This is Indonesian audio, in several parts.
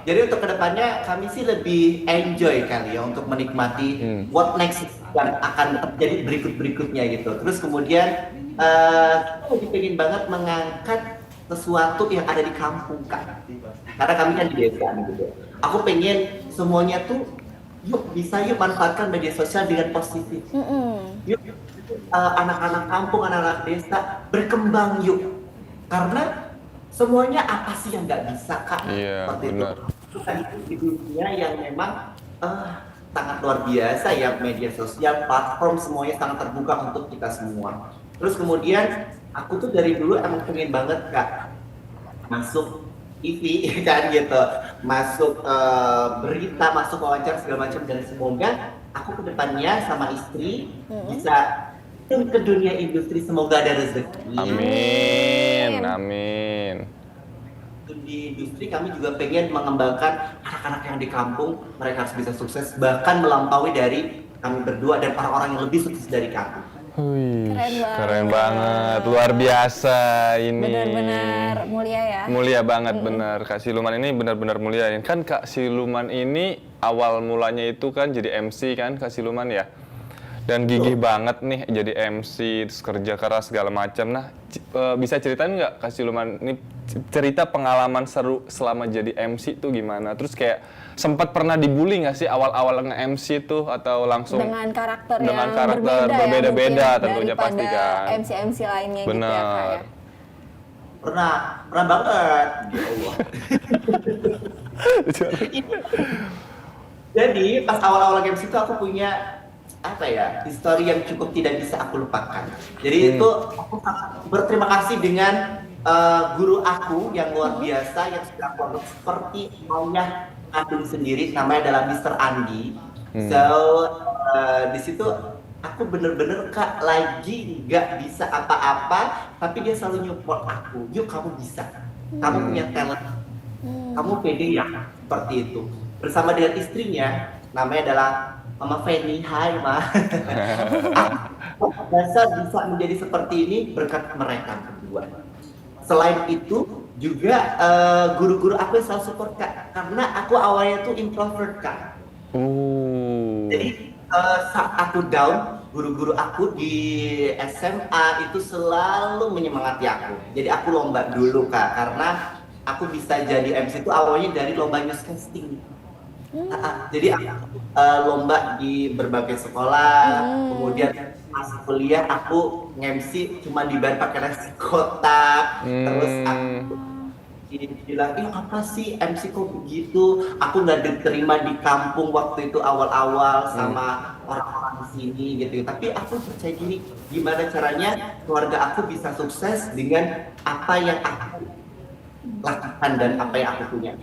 Jadi untuk kedepannya kami sih lebih enjoy kali ya untuk menikmati what next yang akan terjadi berikut-berikutnya gitu. Terus kemudian kita lebih pengen banget mengangkat sesuatu yang ada di kampung Kak. Karena kami kan di desa gitu. Aku pengen semuanya tuh yuk manfaatkan media sosial dengan positif. Yuk anak-anak kampung, anak-anak desa berkembang yuk. Karena semuanya apa sih yang nggak bisa Kak? Iya, Seperti itu. benar. Kita hidup di dunia yang memang sangat luar biasa ya, media sosial, platform semuanya sangat terbuka untuk kita semua. Terus kemudian aku tuh dari dulu emang pengen banget Kak masuk TV kan gitu, masuk berita, masuk wawancara segala macam, dan semoga aku kedepannya sama istri bisa ke dunia industri, semoga ada rezeki. Amin, amin. Di industri kami juga pengen mengembangkan anak-anak yang di kampung, mereka harus bisa sukses bahkan melampaui dari kami berdua dan orang-orang yang lebih sukses dari kami. Wih, Keren keren banget, luar biasa ini. Benar-benar mulia ya. Mulia banget, bener. Kak Siluman ini benar-benar mulia. Kan Kak Siluman ini awal mulanya itu kan jadi MC kan Kak Siluman ya. Dan gigih banget nih jadi MC, terus kerja keras segala macam. Nah, bisa ceritain nggak Kak Siluman ini cerita pengalaman seru selama jadi MC tuh gimana? Terus kayak sempat pernah dibully nggak sih awal-awal nge-MC tuh atau langsung Dengan karakter dengan yang karakter berbeda-beda tentunya pasti kan. MC-MC lainnya Bener. gitu ya Kak ya. Pernah banget. Ya Allah. Jadi pas awal-awal games itu aku punya apa ya, histori yang cukup tidak bisa aku lupakan. Jadi itu aku berterima kasih dengan guru aku yang luar biasa yang sudah aku anggap seperti ayah kandung sendiri, namanya adalah Mr. Andi. So di situ aku bener-bener Kak lagi nggak bisa apa-apa, tapi dia selalu nyupport aku. Yuk kamu bisa, kamu punya talent, kamu pede ya, seperti itu. Bersama dengan istrinya, namanya adalah Mama Feni. Hai Ma. Aku bisa menjadi seperti ini berkat mereka berdua. Selain itu juga guru-guru aku yang selalu support Kak, karena aku awalnya tuh introvert Kak. Jadi saat aku down, guru-guru aku di SMA itu selalu menyemangati aku. Jadi aku lomba dulu Kak, karena aku bisa jadi MC itu awalnya dari lomba newscasting. Jadi aku lomba di berbagai sekolah, kemudian masuk kuliah aku nge-MC cuma dibayar pakai nasi kotak, terus aku bilang, apa sih MC kok begitu? Aku nggak diterima di kampung waktu itu awal-awal sama orang-orang di sini gitu. Tapi aku percaya gini, gimana caranya keluarga aku bisa sukses dengan apa yang aku lakukan dan apa yang aku punya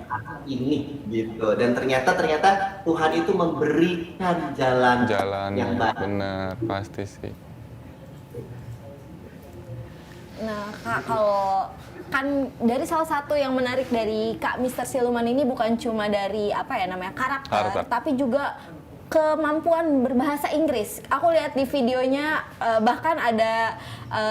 ini gitu. Dan ternyata Tuhan itu memberikan jalan yang baik. Benar, pasti sih. Nah Kak, kalau kan dari salah satu yang menarik dari Kak Mr. Siluman ini bukan cuma dari apa ya namanya karakter. Tapi juga kemampuan berbahasa Inggris. Aku lihat di videonya bahkan ada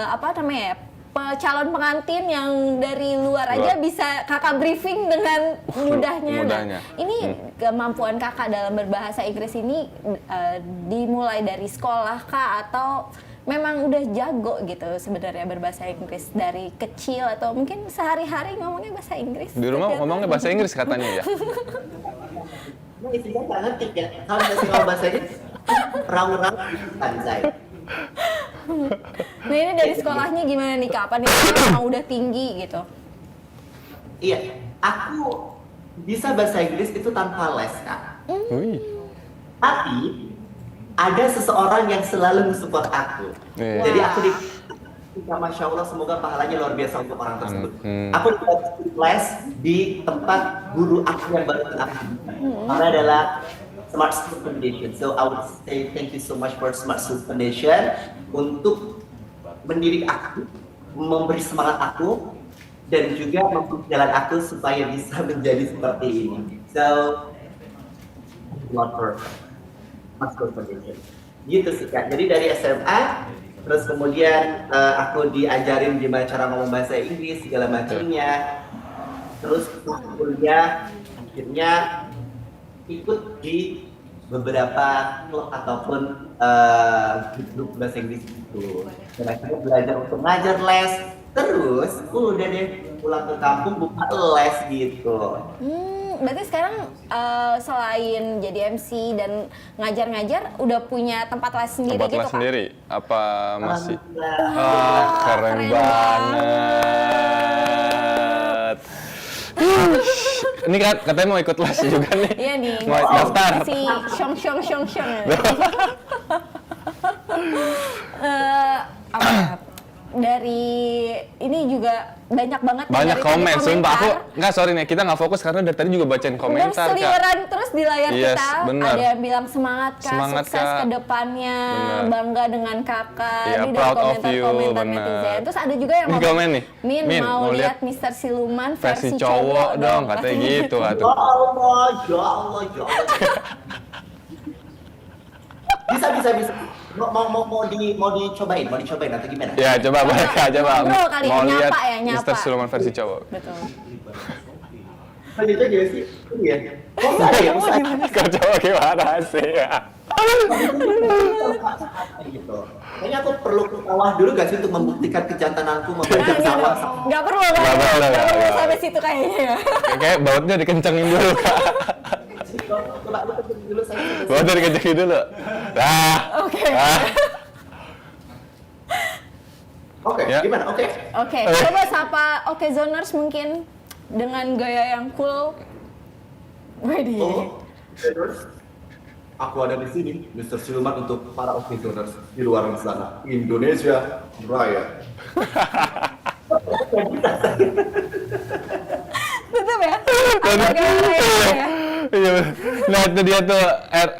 apa namanya ya, calon pengantin yang dari luar aja bisa kakak briefing dengan mudahnya. Nah, ini kemampuan kakak dalam berbahasa Inggris ini dimulai dari sekolah kah atau memang udah jago gitu sebenarnya berbahasa Inggris dari kecil atau mungkin sehari-hari ngomongnya bahasa Inggris? Di rumah ngomongnya bahasa Inggris katanya ya? Nah, istrinya nggak ngerti ya. Kalau ngomong bahasa Inggris, raung-raung panjai. Nah ini dari sekolahnya gimana nih Kak? Apa nih memang udah tinggi gitu? Iya, aku bisa bahasa Inggris itu tanpa les Kak. Tapi ada seseorang yang selalu mensupport aku. Jadi aku Masya Allah, semoga pahalanya luar biasa untuk orang tersebut. Aku dapat les di tempat guru aku yang baru aku. Namanya adalah Smart School Foundation. So I would say thank you so much for Smart School Foundation untuk mendidik aku, memberi semangat aku, dan juga membuka jalan aku supaya bisa menjadi seperti ini. So, not for Smart School Foundation. Gitu sih Kak. Jadi dari SMA, terus kemudian aku diajarin gimana cara ngomong bahasa Inggris segala macamnya. Terus kuliah akhirnya ikut di beberapa klub ataupun grup bahasa Inggris itu. Dan akhirnya belajar untuk ngajar les. Terus udah deh pulang ke kampung buka les gitu. Berarti sekarang selain jadi MC dan ngajar-ngajar, udah punya tempat les sendiri Tempat gitu les Kak? sendiri? Apa masih? Alhamdulillah. Keren banget. Ini kan katanya mau ikut les juga nih. Iya nih. Mau daftar. Si syong. Apa ya? Dari ini juga banyak banget Banyak dari komen, tadi sumpah aku komentar. nggak sorry nih, kita nggak fokus karena dari tadi juga bacain komentar Udah Kak. seliweran terus di layar Yes, kita. benar. Ada yang bilang semangat Kak, Semangat, sukses Kak. ke depannya, Benar. bangga dengan Kakak. Iya, Ini dari proud of you, komentar-komentar benar. netizen. Terus ada juga yang Ini komen nih, Min, Min, mau mau lihat Mister Siluman Versi cowok dong, katanya gitu Ya atuh. Allah, ya Allah, ya Allah. Bisa. Mau dicobain atau gimana? Ya coba boleh Kak, coba. Ngobrol kali ya, Mau lihat nyapa ya, nyapa. Mister Siluman versi cowok. Betul. Lanjut aja sih. Iya. Kok saya Kau coba gimana sih? gitu. Kayaknya aku perlu ke sawah dulu gak sih untuk membuktikan kejantananku membajak sawah. Nggak perlu Nggak perlu. sampai situ kayaknya ya. Kayak bautnya dikencengin dulu Kak. Coba lu ketemu dulu saya. Bautnya dikencengin dulu. Nah. Oke. Oke, Ya. gimana? Oke. Oke, coba sapa Okezoners mungkin dengan gaya yang cool. Widih. Oh, terus aku ada di sini, Mr. Siluman untuk para Okezoners di luar sana. Indonesia Raya. Tutup ya? Apa gaya ya? Iya. Nah itu dia tuh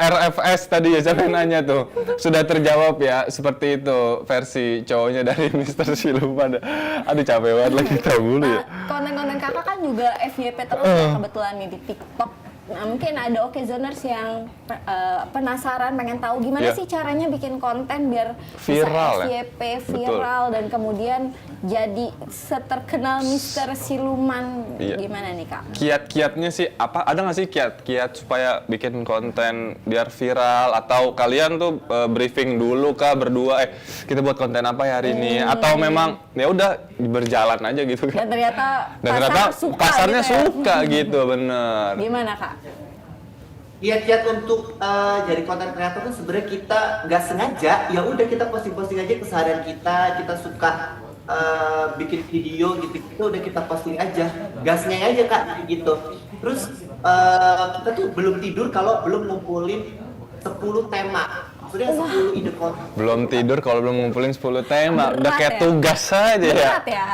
RFS tadi ya, siapa yang nanya tuh. Sudah terjawab ya, seperti itu versi cowoknya dari Mister Siluman. Aduh capek banget lagi kita dulu ya. Konten-konten kakak kan juga FYP terus ya kebetulan nih di TikTok. Nah, mungkin ada Okezoners yang penasaran, pengen tahu gimana Iya. sih caranya bikin konten biar Viral bisa ya? FYP viral dan kemudian jadi seterkenal Mister Siluman. Iya. Gimana nih Kak? Kiat-kiatnya sih apa? Ada nggak sih kiat-kiat supaya bikin konten biar viral, atau kalian tuh briefing dulu kah berdua? Kita buat konten apa ya hari ini? Atau memang ya udah berjalan aja gitu kan? Dan ternyata suka pasarnya gitu ya. suka gitu, bener. Gimana Kak? Kiat-kiat untuk jadi konten kreator tuh sebenarnya kita nggak sengaja, ya udah kita posting-posting aja keseharian kita suka bikin video gitu, udah kita posting aja, gasnya aja Kak gitu. Terus kita tuh belum tidur kalau belum ngumpulin 10 tema, maksudnya 10 ide konten. Belum tidur kalau belum ngumpulin 10 tema, udah Berat kayak ya? tugas aja ya. Berat ya?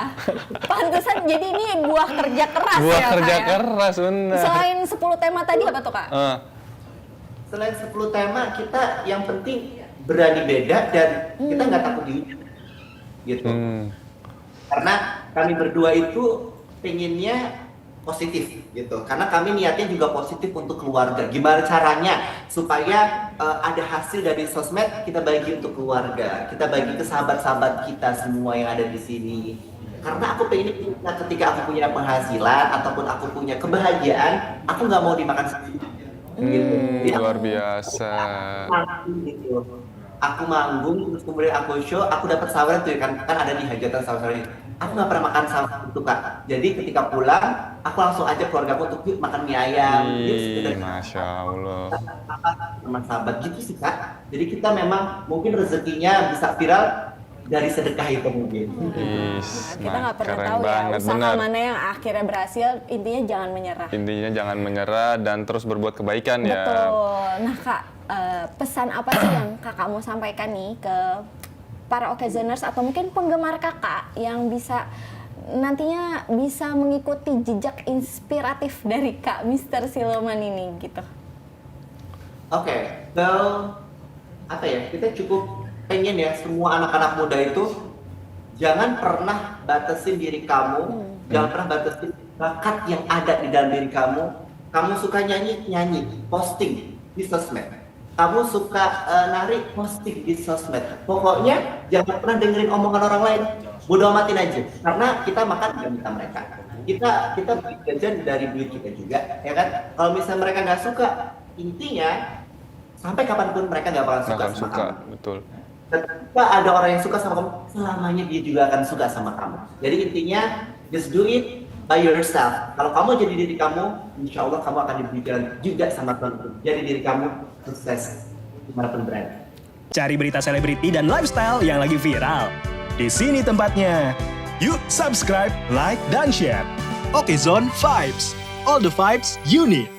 Pantesan jadi ini buah kerja keras Buah ya kerja Kak ya? keras, bener. Selain 10 tema tadi apa tuh Kak? Selain 10 tema, kita yang penting berani beda dan kita nggak takut dihujat gitu. Karena kami berdua itu pengennya positif gitu, karena kami niatnya juga positif untuk keluarga. Gimana caranya supaya ada hasil dari sosmed kita bagi untuk keluarga, kita bagi ke sahabat-sahabat kita semua yang ada di sini. Karena aku pengen ketika aku punya penghasilan ataupun aku punya kebahagiaan, aku nggak mau dimakan sendiri. Jadi Luar aku- biasa. gitu. Aku manggung terus kemudian aku show, aku dapat saweran tuh kan ada di hajatan saweran. Aku nggak pernah makan saweran itu Kak. Jadi ketika pulang, aku langsung ajak keluarga aku untuk yuk makan mie ayam. Yuk sekedar Masya Allah. sama sahabat gitu sih Kak. Jadi kita memang mungkin rezekinya bisa viral dari sedekah itu mungkin. Kita nggak pernah keren tahu ya banget, usaha bener. mana yang akhirnya berhasil. Intinya jangan menyerah. Intinya jangan menyerah dan terus berbuat kebaikan ya. Betul. Nah Kak, pesan apa sih yang kakak mau sampaikan nih ke para Okezoners atau mungkin penggemar kakak yang bisa nantinya bisa mengikuti jejak inspiratif dari Kak Mister Siluman ini gitu? Oke, well, apa ya, kita cukup pengen ya semua anak-anak muda itu jangan pernah batasin diri kamu, jangan pernah batasin bakat yang ada di dalam diri kamu. Kamu suka nyanyi, posting di sosmed. Kamu suka nari, posting di sosmed. Pokoknya jangan pernah dengerin omongan orang lain, bodo amatin aja. Karena kita makan nggak minta mereka. kita beli jajan dari duit kita juga, ya kan? Kalau misalnya mereka nggak suka, intinya sampai kapanpun mereka nggak bakal suka Akan sama suka, kamu. betul. Ketika ada orang yang suka sama kamu, selamanya dia juga akan suka sama kamu. Jadi intinya, just do it by yourself. Kalau kamu jadi diri kamu, insya Allah kamu akan diberikan juga sama Tuhan untuk jadi diri kamu sukses dimanapun berada. Cari berita selebriti dan lifestyle yang lagi viral. Di sini tempatnya. Yuk subscribe, like, dan share. Okezone Vibes. All the vibes you need.